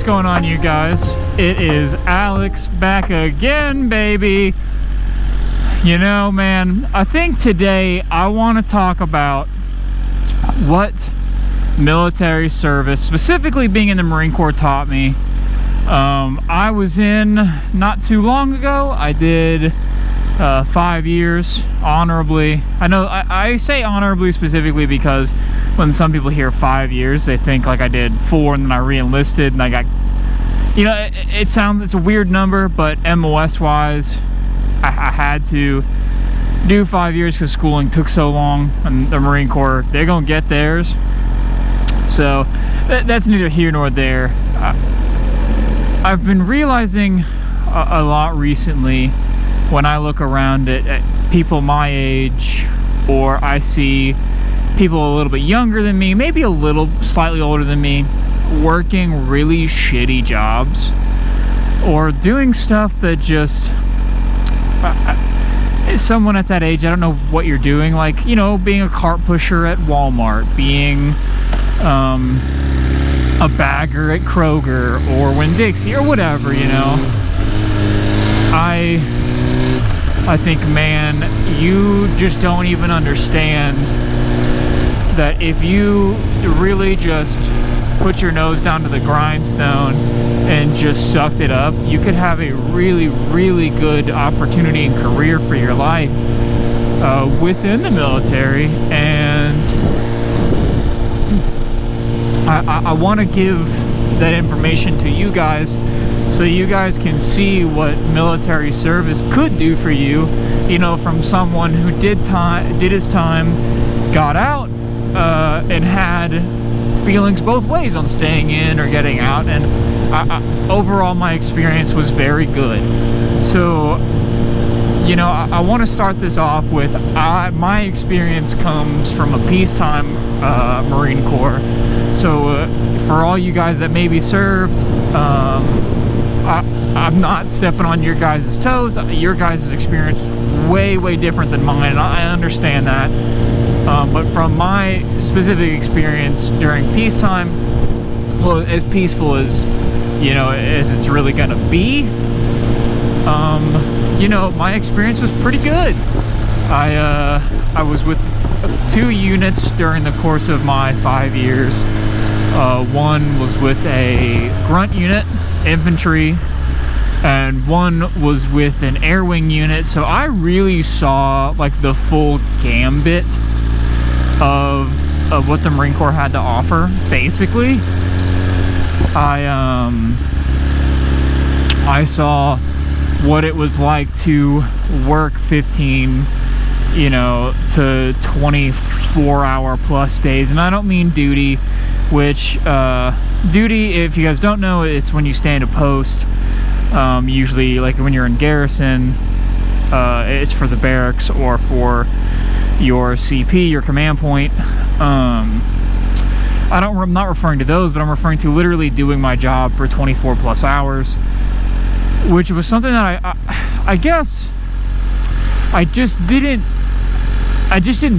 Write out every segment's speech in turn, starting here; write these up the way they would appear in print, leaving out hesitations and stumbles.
What's going on, you guys? It is Alex back again, baby. You know, man, I think today I want to talk about what military service, specifically being in the Marine Corps, taught me. I was in not too long ago. I did 5 years honorably. I know I say honorably specifically because when some people hear 5 years, they think like I did 4 and then I re-enlisted and I got, you know, it's a weird number, but MOS wise, I had to do 5 years because schooling took so long, and the Marine Corps, they're gonna get theirs. So that's neither here nor there. I've been realizing a lot recently when I look around at people my age, or I see people a little bit younger than me, maybe a little slightly older than me, working really shitty jobs or doing stuff that just someone at that age, I don't know what you're doing, like, you know, being a cart pusher at Walmart, being a bagger at Kroger or Winn-Dixie or whatever, you know. I think, man, you just don't even understand that if you really just put your nose down to the grindstone and just sucked it up, you could have a really, really good opportunity and career for your life within the military. And I want to give that information to you guys so you guys can see what military service could do for you, you know, from someone who did his time, got out, and had feelings both ways on staying in or getting out. And overall, my experience was very good. So, you know, I want to start this off with my experience comes from a peacetime Marine Corps. So for all you guys that maybe served, I'm not stepping on your guys' toes. Your guys' experience is way, way different than mine, and I understand that. But from my specific experience during peacetime, well, as peaceful as, you know, as it's really gonna be, you know, my experience was pretty good. I was with 2 units during the course of my 5 years. One was with a grunt unit, infantry, and one was with an air wing unit. So I really saw like the full gambit of what the Marine Corps had to offer. Basically, I saw what it was like to work 15, you know, to 24-hour plus days. And I don't mean duty, which duty, if you guys don't know, it's when you stand a post. Usually, like when you're in garrison, it's for the barracks or for your CP, your command point. I'm not referring to those, but I'm referring to literally doing my job for 24 plus hours, which was something that I guess I just didn't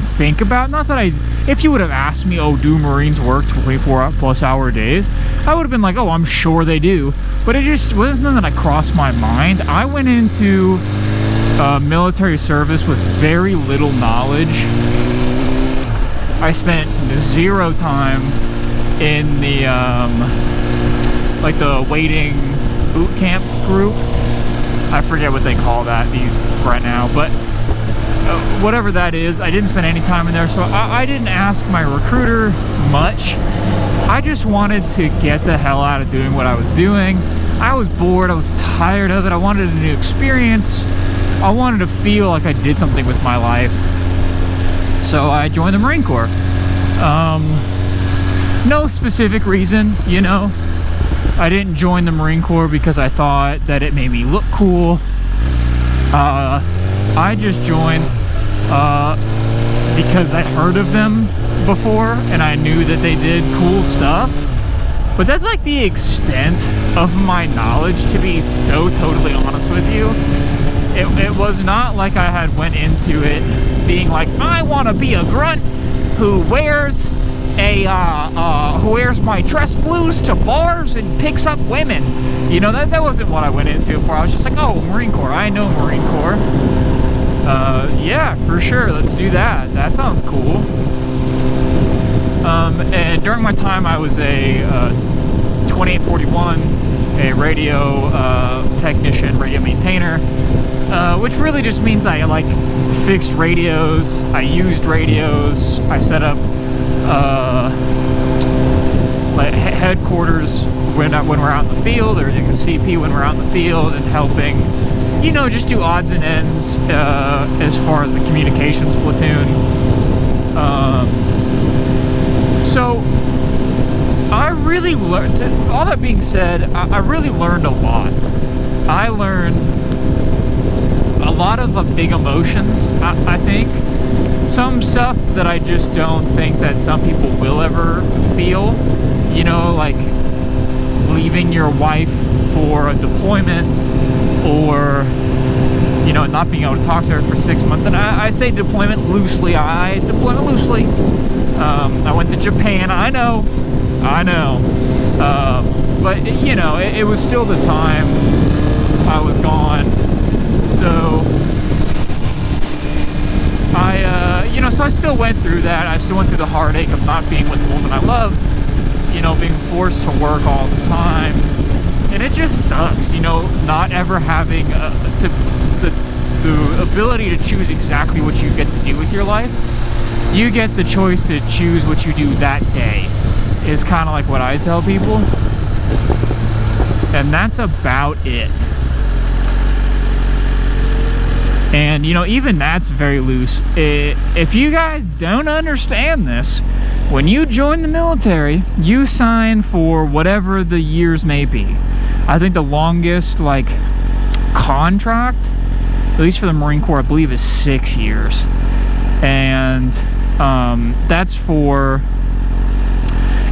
think about. Not that if you would have asked me, oh, do Marines work 24 plus hour days, I would have been like, oh, I'm sure they do. But it just wasn't something that crossed my mind. I went into military service with very little knowledge. I spent 0 time in the like the waiting boot camp group. I forget what they call that right now, but whatever that is, I didn't spend any time in there. So I didn't ask my recruiter much. I just wanted to get the hell out of doing what I was doing. I was bored, I was tired of it, I wanted a new experience. I wanted to feel like I did something with my life. So I joined the Marine Corps. No specific reason, you know. I didn't join the Marine Corps because I thought that it made me look cool. I just joined because I'd heard of them before and I knew that they did cool stuff. But that's like the extent of my knowledge, to be so totally honest with you. It was not like I had went into it being like, I want to be a grunt who wears who wears my dress blues to bars and picks up women. You know, that wasn't what I went into for. I was just like, oh, Marine Corps. I know Marine Corps. Yeah, for sure. Let's do that. That sounds cool. And during my time, I was a 2841, a radio technician, radio maintainer, which really just means I like fixed radios. I used radios. I set up like headquarters when we're out in the field, or you can CP when we're out in the field, and helping, you know, just do odds and ends as far as the communications platoon. So I really learned, all that being said, I really learned a lot. I learned a lot of big emotions, I think. Some stuff that I just don't think that some people will ever feel. You know, like leaving your wife for a deployment, or, you know, not being able to talk to her for 6 months. And I say deployment loosely. Deployment loosely. I went to Japan. I know. But, you know, it was still the time I was gone. So you know, so I still went through that. I still went through the heartache of not being with the woman I loved, you know, being forced to work all the time. And it just sucks, you know, not ever having the ability to choose exactly what you get to do with your life. You get the choice to choose what you do that day, is kind of like what I tell people. And that's about it. And, you know, even that's very loose. If you guys don't understand this, when you join the military, you sign for whatever the years may be. I think the longest, like, contract, at least for the Marine Corps, I believe is 6 years. And that's for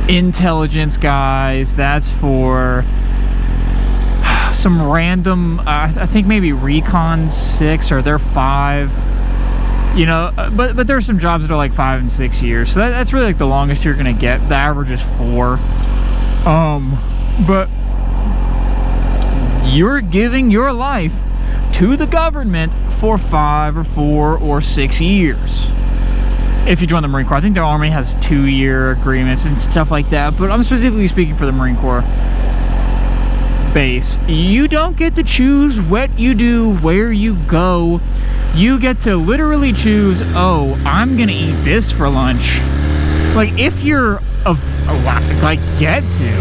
intelligence guys. That's for some random, I think maybe Recon 6, or they're 5. You know, but there's some jobs that are like 5 and 6 years. So that's really like the longest you're gonna get. The average is 4. But you're giving your life to the government for 5 or 4 or 6 years. If you join the Marine Corps, I think the Army has 2-year agreements and stuff like that. But I'm specifically speaking for the Marine Corps base. You don't get to choose what you do, where you go. You get to literally choose, oh, I'm gonna eat this for lunch. Like, if you're get to.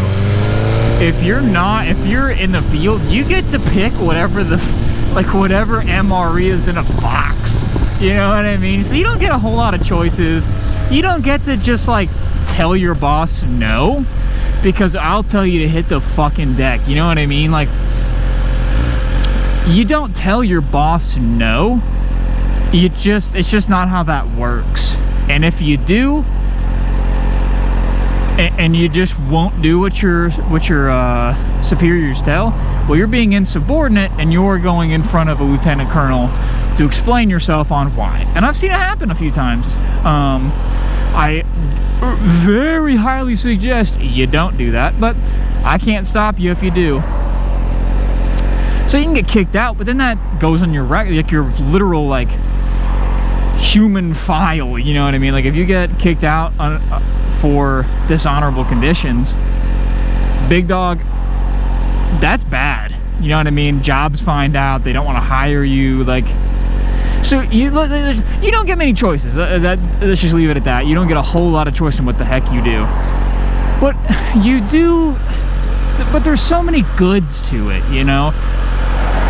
If you're not, if you're in the field, you get to pick whatever whatever MRE is in a box. You know what I mean? So you don't get a whole lot of choices. You don't get to just like tell your boss no, because I'll tell you to hit the fucking deck. You know what I mean? Like, you don't tell your boss no. It's just not how that works. And if you do, and you just won't do what your superiors tell, well, you're being insubordinate, and you're going in front of a lieutenant colonel to explain yourself on why. And I've seen it happen a few times. I very highly suggest you don't do that, but I can't stop you if you do. So you can get kicked out, but then that goes on your like your literal like human file. You know what I mean? Like, if you get kicked out for dishonorable conditions, big dog, that's bad. You know what I mean? Jobs find out, they don't want to hire you. Like, so you don't get many choices. Let's just leave it at that. You don't get a whole lot of choice in what the heck you do. But you do. But there's so many goods to it. You know.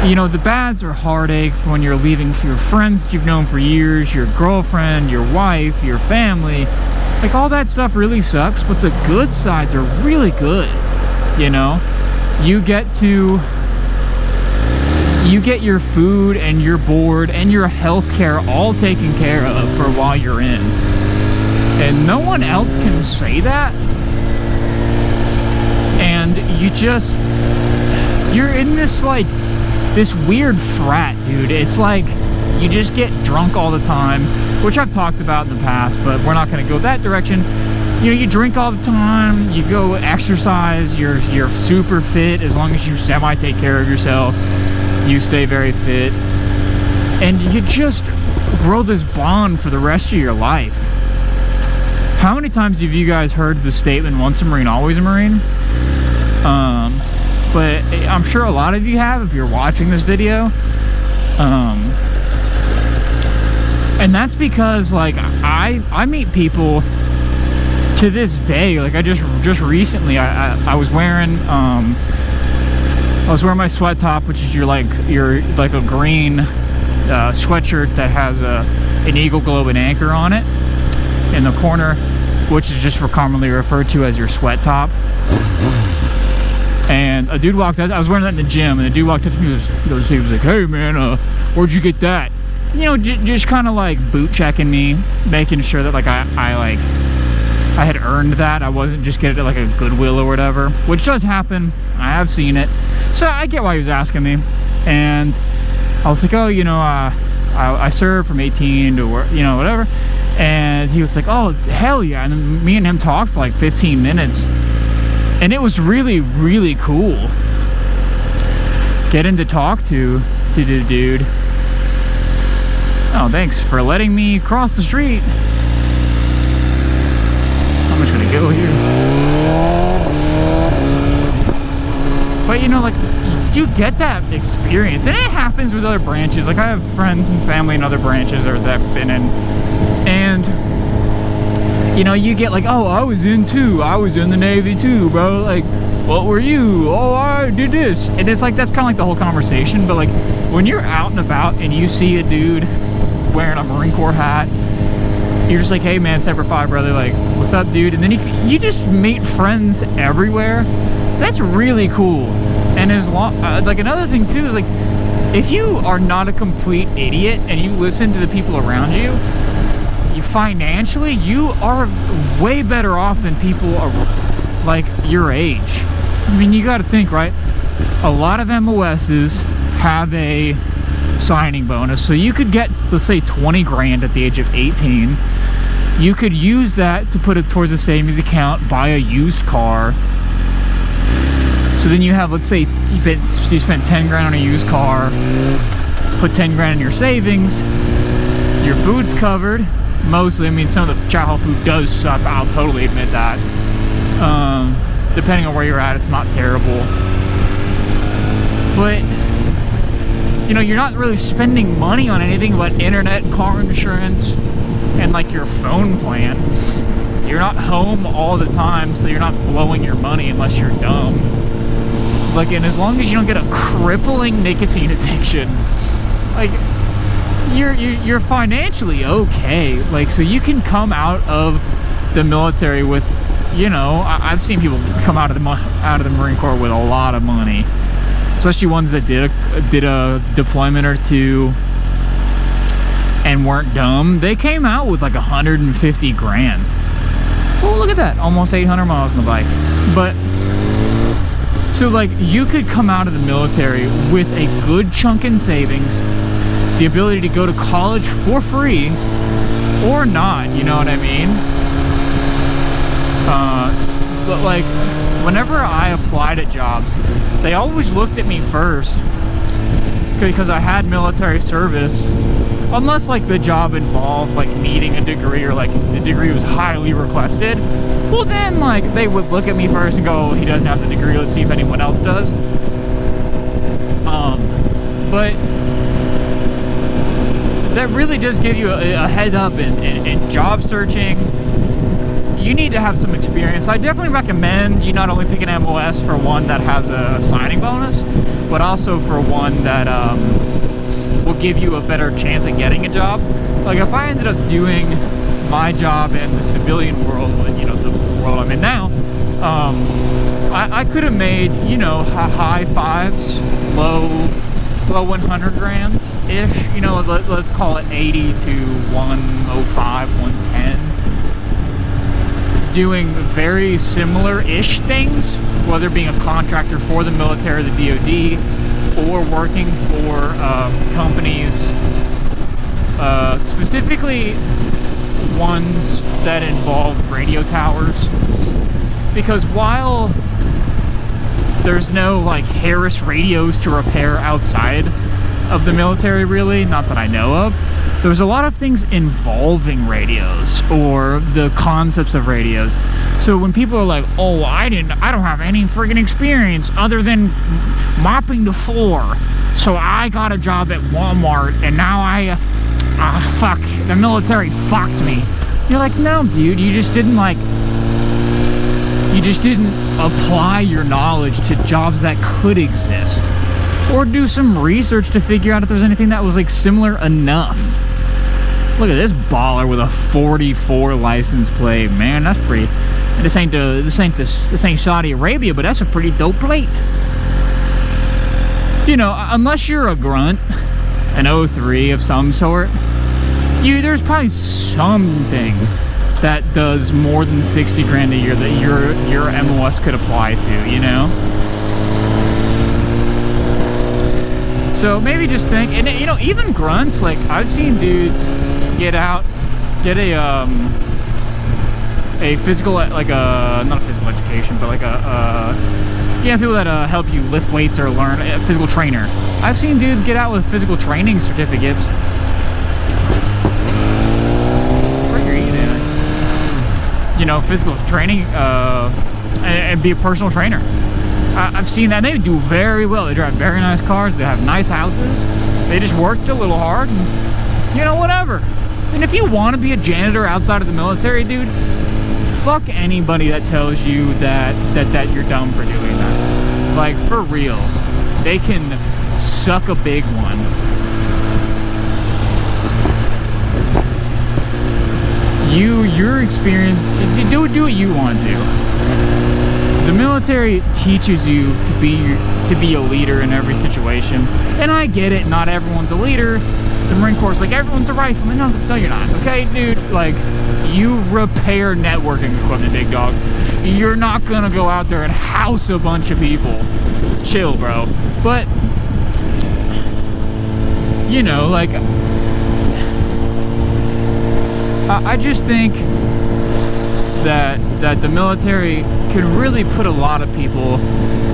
You know, the bads are heartache when you're leaving for your friends you've known for years, your girlfriend, your wife, your family. Like, all that stuff really sucks, but the good sides are really good. You know, you get your food and your board and your health care all taken care of for while you're in. And no one else can say that. And you're in this, like, this weird frat, dude. It's like you just get drunk all the time, which I've talked about in the past, but we're not going to go that direction. you know, you drink all the time, you go exercise, you're super fit. As long as you semi take care of yourself, you stay very fit, and you just grow this bond for the rest of your life. How many times have you guys heard the statement, once a Marine, always a Marine? But I'm sure a lot of you have if you're watching this video. And that's because, like, I meet people to this day. Like, I just recently I was wearing my sweat top, which is your like a green sweatshirt that has an eagle globe and anchor on it in the corner, which is just commonly referred to as your sweat top. And a dude walked out. I was wearing that in the gym, and a dude walked up to me. He was like, "Hey man, where'd you get that?" You know, just kind of like boot checking me, making sure that like I had earned that. I wasn't just getting it at like a Goodwill or whatever, which does happen. I have seen it, so I get why he was asking me. And I was like, "Oh, you know, I served from 18 to, you know, whatever." And he was like, "Oh, hell yeah!" And then me and him talked for like 15 minutes. And it was really, really cool getting to talk to the dude. Oh, thanks for letting me cross the street. I'm just gonna go here. But you know, like, you get that experience, and it happens with other branches. Like, I have friends and family in other branches that I've been in, and you know, you get like, "Oh, I was in the Navy too, bro. Like, what were you? Oh, I did this." And it's like, that's kind of like the whole conversation. But like, when you're out and about and you see a dude wearing a Marine Corps hat, you're just like, "Hey man, Semper Fi, brother. Like, what's up, dude?" And then you just meet friends everywhere. That's really cool. And as long like, another thing too is like, if you are not a complete idiot and you listen to the people around you, financially, you are way better off than people are like your age. I mean, you got to think, right? A lot of MOSs have a signing bonus, so you could get, let's say, 20 grand at the age of 18. You could use that to put it towards a savings account, buy a used car. So then you have, let's say, you spent 10 grand on a used car, put 10 grand in your savings, your food's covered. Mostly, I mean, some of the chow food does suck, I'll totally admit that. Depending on where you're at, it's not terrible. But, you know, you're not really spending money on anything but internet, car insurance, and like your phone plan. You're not home all the time, so you're not blowing your money unless you're dumb. Like, and as long as you don't get a crippling nicotine addiction, like, you're financially okay. Like, so you can come out of the military with, you know, I've seen people come out of the Marine Corps with a lot of money, especially ones that did a deployment or two and weren't dumb. They came out with like 150 grand. Oh, look at that, almost 800 miles on the bike. But so like, you could come out of the military with a good chunk in savings, the ability to go to college for free or not, you know what I mean? But like, whenever I applied at jobs, they always looked at me first because I had military service, unless like the job involved like needing a degree, or like the degree was highly requested. Well, then like, they would look at me first and go, "He doesn't have the degree, let's see if anyone else does." But that really does give you a head up in job searching. You need to have some experience. I definitely recommend you not only pick an MOS for one that has a signing bonus, but also for one that will give you a better chance at getting a job. Like, if I ended up doing my job in the civilian world, you know, the world I'm in now, I could have made, you know, high fives, low 100 grand ish, you know, let's call it 80 to 105, 110, doing very similar ish things, whether being a contractor for the military or the DoD, or working for companies. Specifically, ones that involve radio towers, because while there's no like Harris radios to repair outside of the military, really, not that I know of, there's a lot of things involving radios or the concepts of radios. So when people are like, oh, I don't have any friggin' experience other than mopping the floor, so I got a job at Walmart and now fuck, the military fucked me. You're like, no, dude, you just didn't apply your knowledge to jobs that could exist, or do some research to figure out if there's anything that was like similar enough. Look at this baller with a 44 license plate, man. That's pretty. And this ain't Saudi Arabia, but that's a pretty dope plate. You know, unless you're a grunt, an 03 of some sort, there's probably something that does more than 60 grand a year that your MOS could apply to, you know? So maybe just think, and you know, even grunts, like I've seen dudes get a physical, like not a physical education, but like people that help you lift weights or learn, a physical trainer. I've seen dudes get out with physical training certificates. What are you doing? You know, physical training, and be a personal trainer. I've seen that. They do very well. They drive very nice cars. They have nice houses. They just worked a little hard and, you know, whatever. And if you want to be a janitor outside of the military, dude, fuck anybody that tells you that you're dumb for doing that. Like, for real. They can suck a big one. Your experience, do what you want to do. The military teaches you to be a leader in every situation, and I get it. Not everyone's a leader. The Marine Corps is like, everyone's a rifleman. No, you're not. Okay, dude. Like, you repair networking equipment, big dog. You're not gonna go out there and house a bunch of people. Chill, bro. But you know, like, I just think that the military can really put a lot of people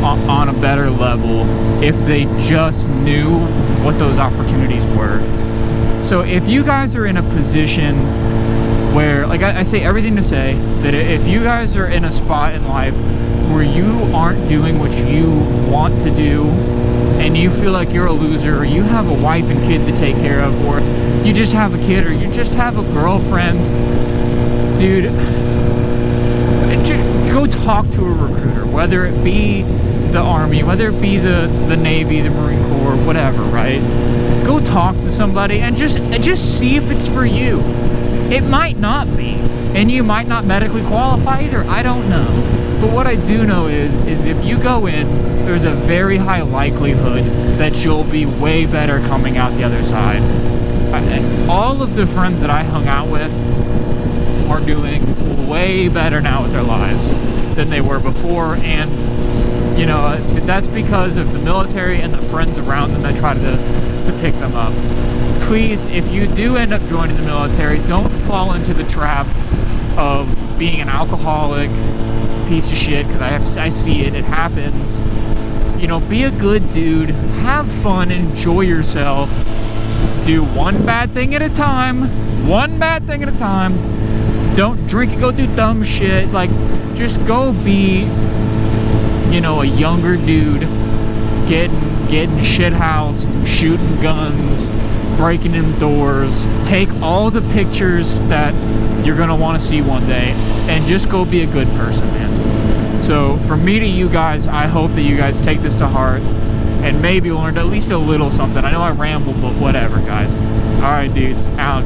on a better level if they just knew what those opportunities were. So if you guys are in a position where, like I say everything to say, that if you guys are in a spot in life where you aren't doing what you want to do, and you feel like you're a loser, or you have a wife and kid to take care of, or you just have a kid, or you just have a girlfriend, dude, go talk to a recruiter, whether it be the Army, whether it be the Navy, the Marine Corps, whatever, right? Go talk to somebody and just see if it's for you. It might not be, and you might not medically qualify either. I don't know. But what I do know is if you go in, there's a very high likelihood that you'll be way better coming out the other side. All of the friends that I hung out with are doing way better now with their lives than they were before, and you know, that's because of the military and the friends around them that try to pick them up. Please, if you do end up joining the military, don't fall into the trap of being an alcoholic piece of shit, because I see it happens. You know, be a good dude, have fun, enjoy yourself, do one bad thing at a time, don't drink and go do dumb shit. Like, just go be, you know, a younger dude, getting shit housed, shooting guns, breaking in doors. Take all the pictures that you're gonna want to see one day, and just go be a good person, man. So from me to you guys, I hope that you guys take this to heart and maybe learned at least a little something. I know I rambled, but whatever, guys. All right, dudes, out.